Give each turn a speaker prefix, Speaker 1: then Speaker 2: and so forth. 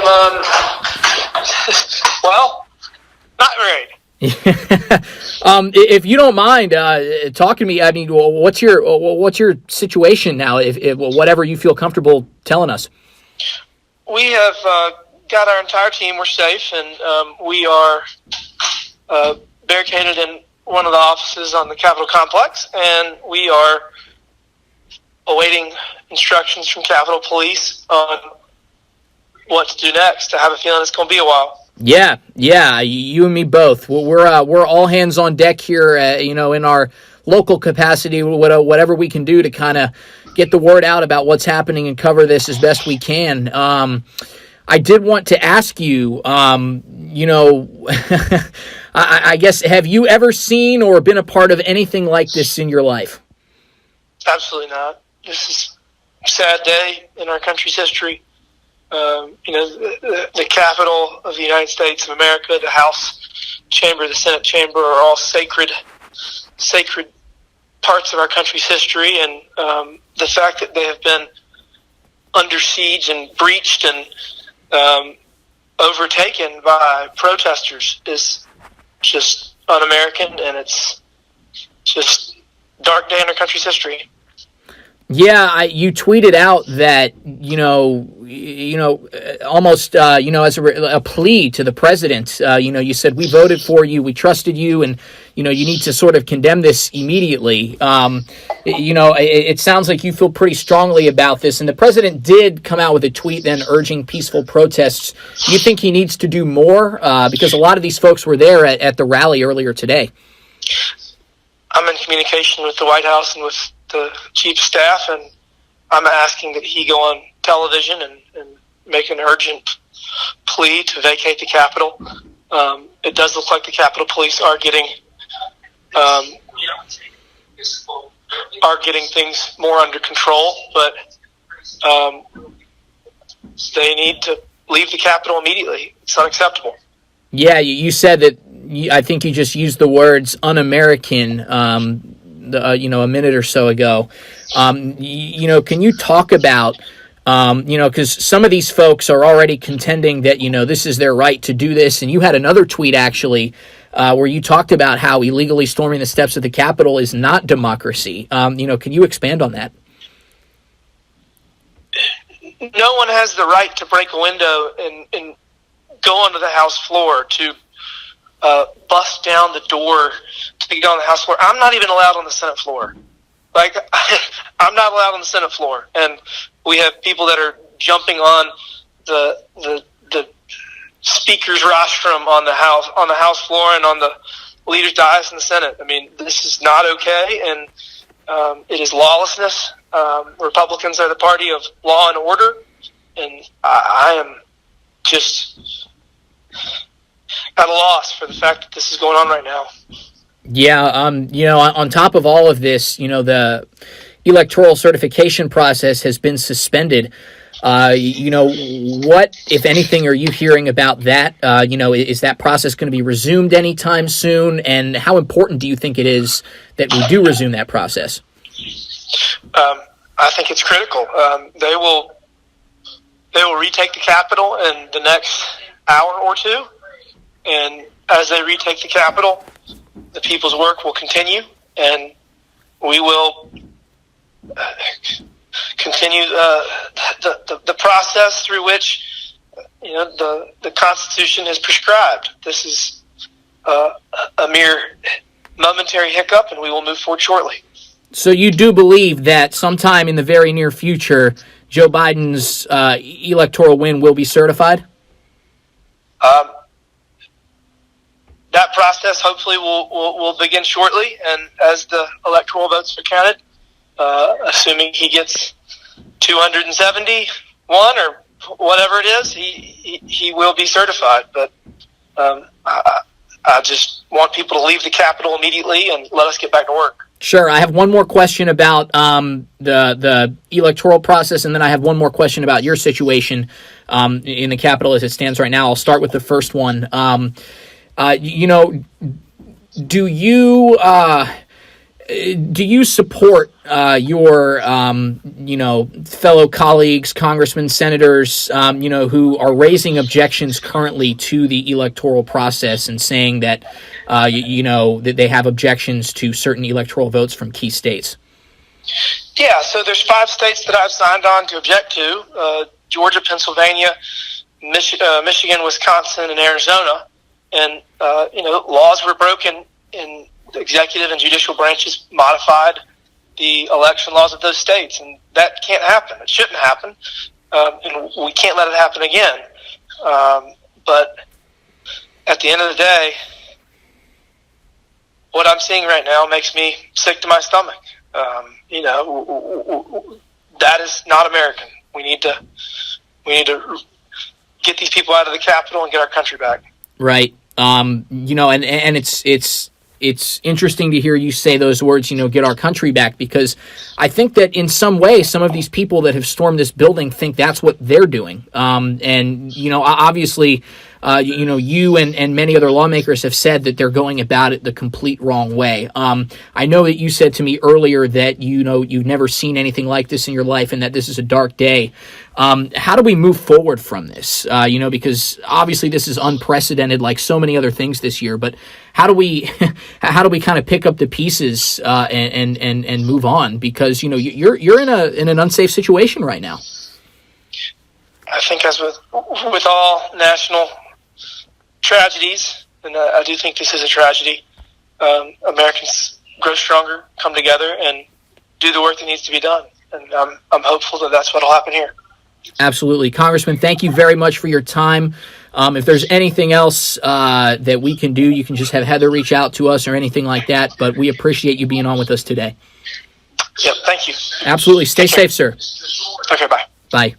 Speaker 1: am, well, not very.
Speaker 2: If you don't mind talking to me, I mean, what's your situation now? If whatever you feel comfortable telling us.
Speaker 1: We have got our entire team. We're safe, and we are barricaded in one of the offices on the Capitol complex, and we are awaiting instructions from Capitol Police on what to do next. I have a feeling it's going to be a while.
Speaker 2: Yeah, you and me both. We're all hands on deck here, in our local capacity, whatever we can do to kind of get the word out about what's happening and cover this as best we can. I did want to ask you, I guess, have you ever seen or been a part of anything like this in your life?
Speaker 1: Absolutely not. This is a sad day in our country's history. The Capitol of the United States of America, the House chamber, the Senate chamber are all sacred parts of our country's history, and the fact that they have been under siege and breached and overtaken by protesters is just un-American, and it's just a dark day in our country's history.
Speaker 2: Yeah, you tweeted out that almost as a plea to the president. You said we voted for you, we trusted you, and you need to sort of condemn this immediately. It sounds like you feel pretty strongly about this, and the president did come out with a tweet then urging peaceful protests. Do you think he needs to do more? Because a lot of these folks were there at the rally earlier today.
Speaker 1: I'm in communication with the White House and with the chief of staff, and I'm asking that he go on television and make an urgent plea to vacate the Capitol. It does look like the Capitol Police are getting things more under control, but they need to leave the Capitol immediately. It's unacceptable. Yeah,
Speaker 2: you said that. I think you just used the words un-American. A minute or so ago. Can you talk about, because some of these folks are already contending that, this is their right to do this. And you had another tweet, actually, where you talked about how illegally storming the steps of the Capitol is not democracy. Can you expand on that?
Speaker 1: No one has the right to break a window and go onto the House floor to bust down the door to get on the House floor. I'm not even allowed on the Senate floor. I'm not allowed on the Senate floor, and we have people that are jumping on the speaker's rostrum on the House floor and on the leader's dais in the Senate. I mean, this is not okay, and it is lawlessness. Republicans are the party of law and order, and I am just at a loss for the fact that this is going on right now.
Speaker 2: Yeah, on top of all of this, the electoral certification process has been suspended. What, if anything, are you hearing about that? Is that process going to be resumed anytime soon? And how important do you think it is that we do resume that process?
Speaker 1: I think it's critical. They will retake the Capitol in the next hour or two. And as they retake the Capitol, the people's work will continue, and we will continue the process through which the Constitution is prescribed. This is a mere momentary hiccup, and we will move forward shortly.
Speaker 2: So you do believe that sometime in the very near future, Joe Biden's electoral win will be certified?
Speaker 1: That process hopefully will begin shortly, and as the electoral votes are counted, assuming he gets 271 or whatever it is, he will be certified. But I just want people to leave the Capitol immediately and let us get back to work.
Speaker 2: Sure. I have one more question about the electoral process, and then I have one more question about your situation in the Capitol as it stands right now. I'll start with the first one. Do you do you support your fellow colleagues, congressmen, senators, who are raising objections currently to the electoral process and saying that that they have objections to certain electoral votes from key states?
Speaker 1: Yeah, so there's 5 states that I've signed on to object to: Georgia, Pennsylvania, Michigan, Wisconsin, and Arizona. And laws were broken in the executive and judicial branches modified the election laws of those states, and that can't happen. It shouldn't happen, and we can't let it happen again. But at the end of the day, what I'm seeing right now makes me sick to my stomach. That is not American. We need to get these people out of the Capitol and get our country back.
Speaker 2: Right. And it's interesting to hear you say those words, get our country back, because I think that in some way, some of these people that have stormed this building think that's what they're doing. Obviously, you and many other lawmakers have said that they're going about it the complete wrong way. I know that you said to me earlier that, you've never seen anything like this in your life and that this is a dark day. How do we move forward from this? Because obviously this is unprecedented, like so many other things this year, but how do we kind of pick up the pieces, and move on? Because, you're in an unsafe situation right now.
Speaker 1: I think as with all national tragedies, and I do think this is a tragedy, Americans grow stronger, come together, and do the work that needs to be done. And I'm hopeful that that's what will happen here.
Speaker 2: Absolutely. Congressman, thank you very much for your time. If there's anything else that we can do, you can just have Heather reach out to us or anything like that. But we appreciate you being on with us today.
Speaker 1: Yep, thank you.
Speaker 2: Absolutely. Stay safe, sir.
Speaker 1: Okay, bye.
Speaker 2: Bye.